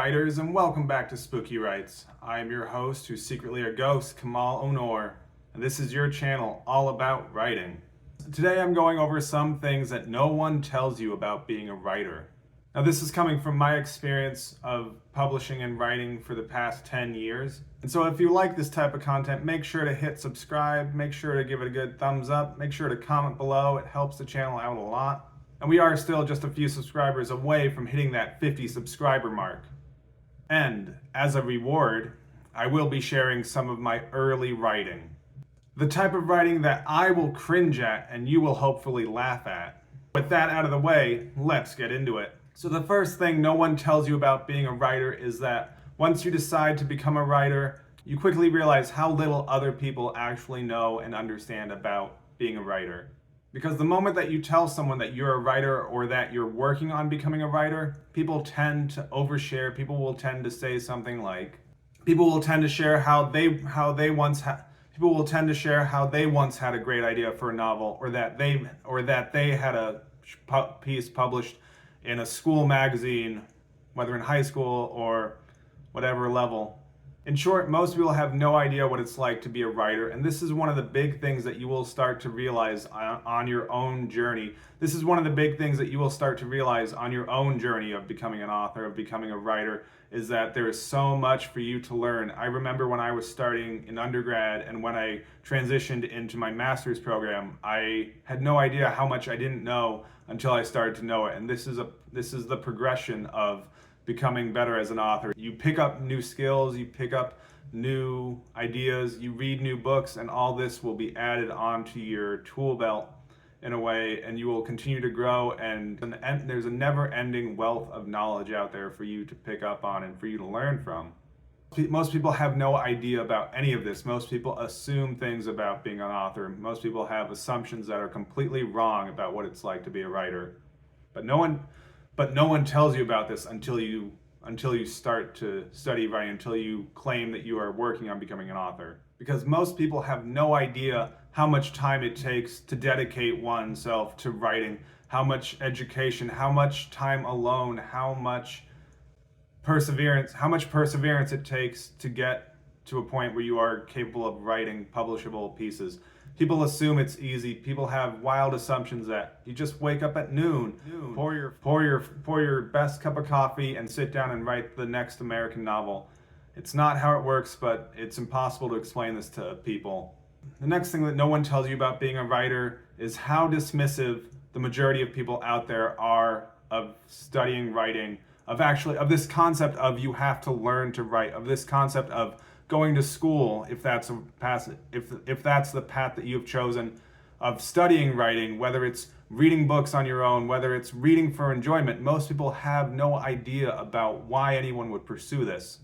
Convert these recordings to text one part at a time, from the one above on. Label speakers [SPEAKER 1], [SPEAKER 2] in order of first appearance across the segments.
[SPEAKER 1] writers, and welcome back to Spooky Writes. I am your host, who's secretly a ghost, Kemal Onor, and this is your channel all about writing. Today I'm going over some things that no one tells you about being a writer. Now this is coming from my experience of publishing and writing for the past 10 years. And so if you like this type of content, make sure to hit subscribe, make sure to give it a good thumbs up, make sure to comment below, it helps the channel out a lot. And we are still just a few subscribers away from hitting that 50 subscriber mark. And as a reward, I will be sharing some of my early writing. The type of writing that I will cringe at and you will hopefully laugh at. With that out of the way, let's get into it. So the first thing no one tells you about being a writer is that once you decide to become a writer, you quickly realize how little other people actually know and understand about being a writer. Because the moment that you tell someone that you're a writer or that you're working on becoming a writer, people tend to overshare. People will tend to say something like, people will tend to share how they once had a great idea for a novel, or that they had a piece published in a school magazine, whether in high school or whatever level. In short, most people have no idea what it's like to be a writer, and this is one of the big things that you will start to realize on your own journey. This is one of the big things that you will start to realize on your own journey of becoming an author, of becoming a writer, is that there is so much for you to learn. I remember when I was starting in undergrad and when I transitioned into my master's program, I had no idea how much I didn't know until I started to know it. And this is the progression of becoming better as an author. You pick up new skills, you pick up new ideas, you read new books, and all this will be added onto your tool belt in a way, and you will continue to grow, and there's a never-ending wealth of knowledge out there for you to pick up on and for you to learn from. Most people have no idea about any of this. Most people assume things about being an author. Most people have assumptions that are completely wrong about what it's like to be a writer. But no one tells you about this until you start to study writing, until you claim that you are working on becoming an author. Because most people have no idea how much time it takes to dedicate oneself to writing, how much education, how much time alone, how much perseverance it takes to get to a point where you are capable of writing publishable pieces. People assume it's easy. People have wild assumptions that you just wake up at noon, pour your best cup of coffee and sit down and write the next American novel. It's not how it works, but it's impossible to explain this to people. The next thing that no one tells you about being a writer is how dismissive the majority of people out there are of studying writing, of this concept of you have to learn to write, of this concept of going to school, if that's the path that you've chosen, of studying writing, whether it's reading books on your own, whether it's reading for enjoyment. Most people have no idea about why anyone would pursue this.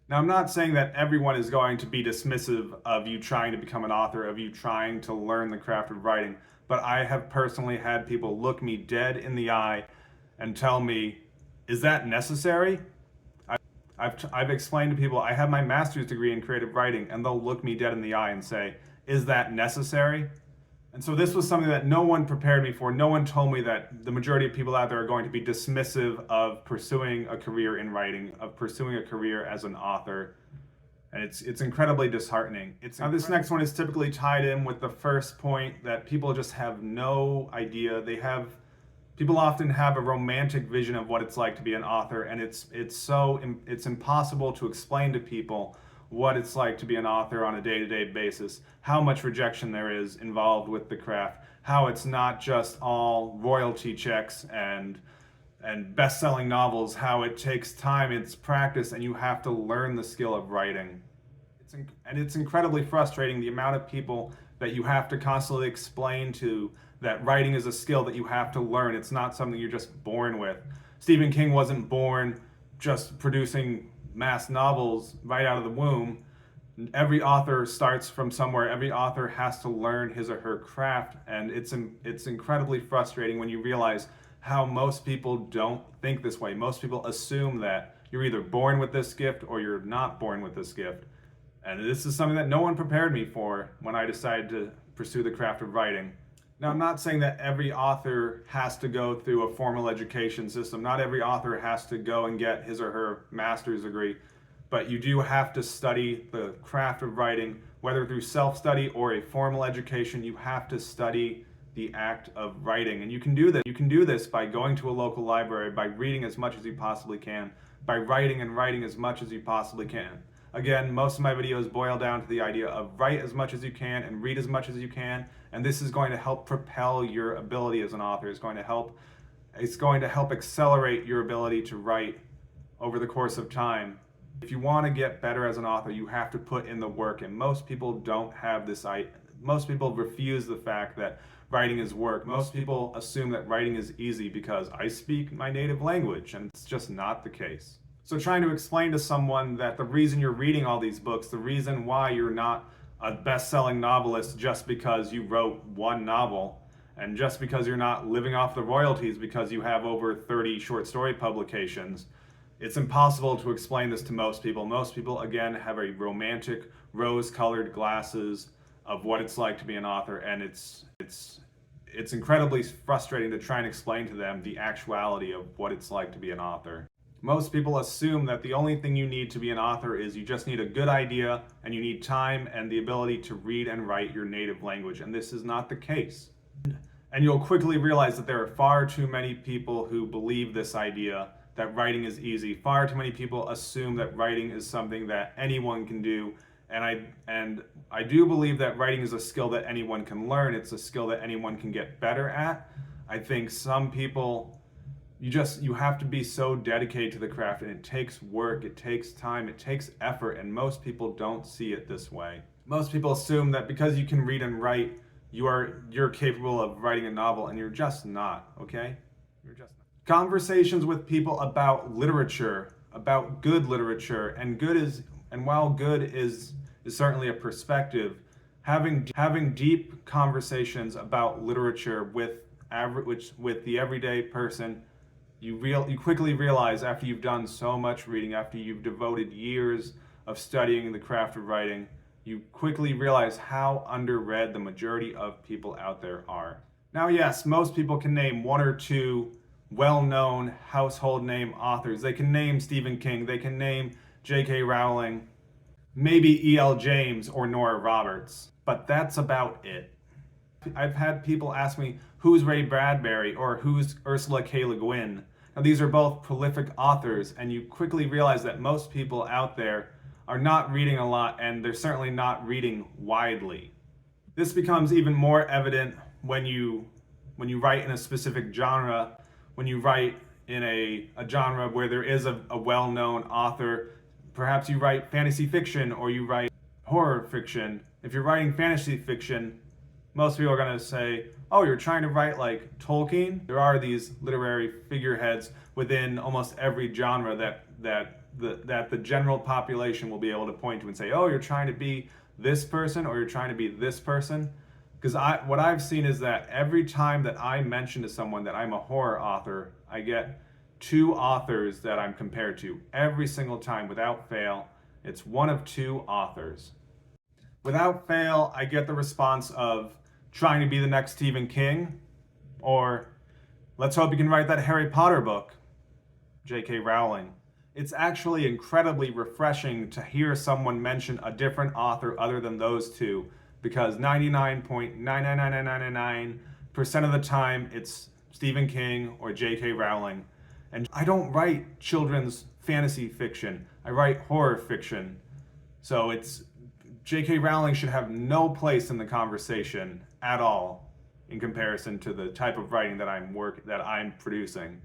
[SPEAKER 1] Now, I'm not saying that everyone is going to be dismissive of you trying to become an author, of you trying to learn the craft of writing, but I have personally had people look me dead in the eye and tell me, is that necessary? I've explained to people, I have my master's degree in creative writing, and they'll look me dead in the eye and say, is that necessary? And so this was something that no one prepared me for. No one told me that the majority of people out there are going to be dismissive of pursuing a career in writing, of pursuing a career as an author. And it's incredibly disheartening. Now this next one is typically tied in with the first point, that people just have no idea. People often have a romantic vision of what it's like to be an author, and it's impossible to explain to people what it's like to be an author on a day-to-day basis, how much rejection there is involved with the craft, how it's not just all royalty checks and best-selling novels, how it takes time, it's practice, and you have to learn the skill of writing. It's incredibly frustrating, the amount of people that you have to constantly explain to that writing is a skill that you have to learn. It's not something you're just born with. Stephen King wasn't born just producing mass novels right out of the womb. Every author starts from somewhere. Every author has to learn his or her craft, and it's incredibly frustrating when you realize how most people don't think this way. Most people assume that you're either born with this gift or you're not born with this gift. And this is something that no one prepared me for when I decided to pursue the craft of writing. Now, I'm not saying that every author has to go through a formal education system. Not every author has to go and get his or her master's degree, but you do have to study the craft of writing, whether through self-study or a formal education. You have to study the act of writing, and you can do this. You can do this by going to a local library, by reading as much as you possibly can, by writing and writing as much as you possibly can. Again, most of my videos boil down to the idea of write as much as you can and read as much as you can, and this is going to help propel your ability as an author. It's going to help accelerate your ability to write over the course of time. If you want to get better as an author, you have to put in the work, and most people don't have this. Most people refuse the fact that writing is work. Most people assume that writing is easy because I speak my native language, and it's just not the case. So trying to explain to someone that the reason you're reading all these books, the reason why you're not a best-selling novelist just because you wrote one novel, and just because you're not living off the royalties because you have over 30 short story publications, it's impossible to explain this to most people. Most people, again, have a romantic, rose-colored glasses of what it's like to be an author, and it's incredibly frustrating to try and explain to them the actuality of what it's like to be an author. Most people assume that the only thing you need to be an author is you just need a good idea and you need time and the ability to read and write your native language, and this is not the case. And you'll quickly realize that there are far too many people who believe this idea that writing is easy. Far too many people assume that writing is something that anyone can do, and I do believe that writing is a skill that anyone can learn. It's a skill that anyone can get better at. I think some people, you have to be so dedicated to the craft, and it takes work, it takes time, it takes effort, and most people don't see it this way. Most people assume that because you can read and write, you're capable of writing a novel, and you're just not, okay? You're just not. Conversations with people about literature, about good literature, and while good is certainly a perspective, having deep conversations about literature with the everyday person, you quickly realize after you've done so much reading, after you've devoted years of studying the craft of writing, you quickly realize how underread the majority of people out there are. Now, yes, most people can name one or two well-known household name authors. They can name Stephen King, they can name J.K. Rowling, maybe E.L. James or Nora Roberts, but that's about it. I've had people ask me, who's Ray Bradbury or who's Ursula K. Le Guin? Now, these are both prolific authors, and you quickly realize that most people out there are not reading a lot, and they're certainly not reading widely. This becomes even more evident when you write in a specific genre, when you write in a genre where there is a well-known author. Perhaps you write fantasy fiction or you write horror fiction. If you're writing fantasy fiction, most people are going to say, oh, you're trying to write like Tolkien? There are these literary figureheads within almost every genre that the general population will be able to point to and say, oh, you're trying to be this person or you're trying to be this person. Because what I've seen is that every time that I mention to someone that I'm a horror author, I get two authors that I'm compared to. Every single time, without fail, it's one of two authors. Without fail, I get the response of trying to be the next Stephen King, or let's hope you can write that Harry Potter book, J.K. Rowling. It's actually incredibly refreshing to hear someone mention a different author other than those two, because 99.99999% of the time it's Stephen King or J.K. Rowling. And I don't write children's fantasy fiction, I write horror fiction. So J.K. Rowling should have no place in the conversation at all in comparison to the type of writing that I'm producing.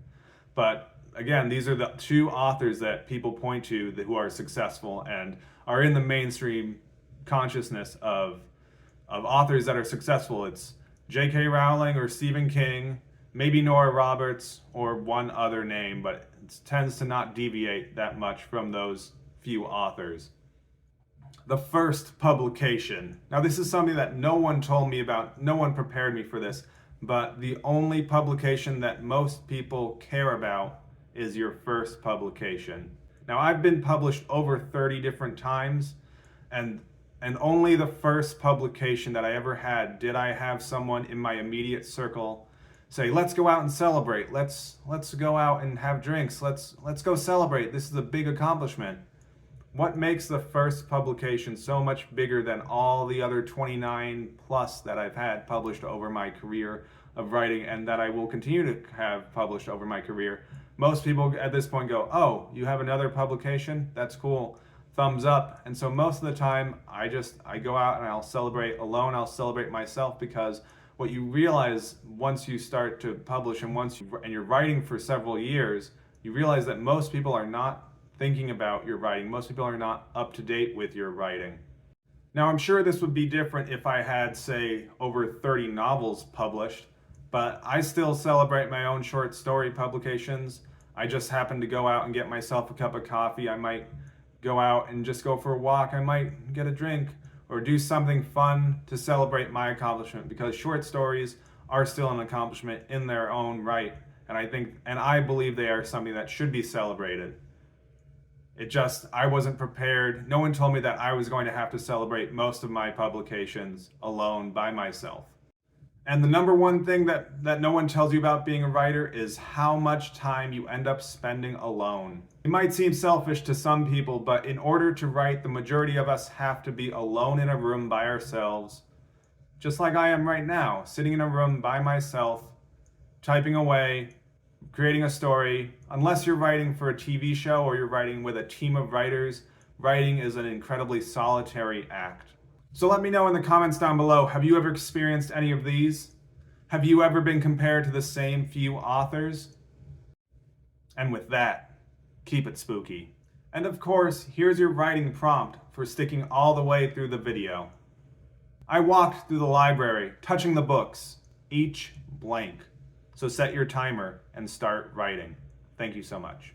[SPEAKER 1] But again, these are the two authors that people point to who are successful and are in the mainstream consciousness of authors that are successful. It's J.K. Rowling or Stephen King, maybe Nora Roberts or one other name, but it tends to not deviate that much from those few authors. The first publication. Now, this is something that no one told me about, no one prepared me for this, but the only publication that most people care about is your first publication. Now, I've been published over 30 different times, and And only the first publication that I ever had did I have someone in my immediate circle say, let's go out and celebrate. Let's go out and have drinks. Let's go celebrate. This is a big accomplishment. What makes the first publication so much bigger than all the other 29 plus that I've had published over my career of writing and that I will continue to have published over my career? Most people at this point go, oh, you have another publication? That's cool. Thumbs up. And so most of the time I go out and I'll celebrate alone. I'll celebrate myself, because what you realize once you start to publish and you're writing for several years, you realize that most people are not thinking about your writing. Most people are not up to date with your writing. Now, I'm sure this would be different if I had, say, over 30 novels published, but I still celebrate my own short story publications. I just happen to go out and get myself a cup of coffee. I might go out and just go for a walk. I might get a drink or do something fun to celebrate my accomplishment, because short stories are still an accomplishment in their own right. And I believe they are something that should be celebrated. I wasn't prepared. No one told me that I was going to have to celebrate most of my publications alone by myself. And the number one thing that no one tells you about being a writer is how much time you end up spending alone. It might seem selfish to some people, but in order to write, the majority of us have to be alone in a room by ourselves, just like I am right now, sitting in a room by myself, typing away, creating a story. Unless you're writing for a TV show or you're writing with a team of writers, writing is an incredibly solitary act. So let me know in the comments down below, have you ever experienced any of these? Have you ever been compared to the same few authors? And with that, keep it spooky. And of course, here's your writing prompt for sticking all the way through the video. I walked through the library, touching the books, each blank. So set your timer and start writing. Thank you so much.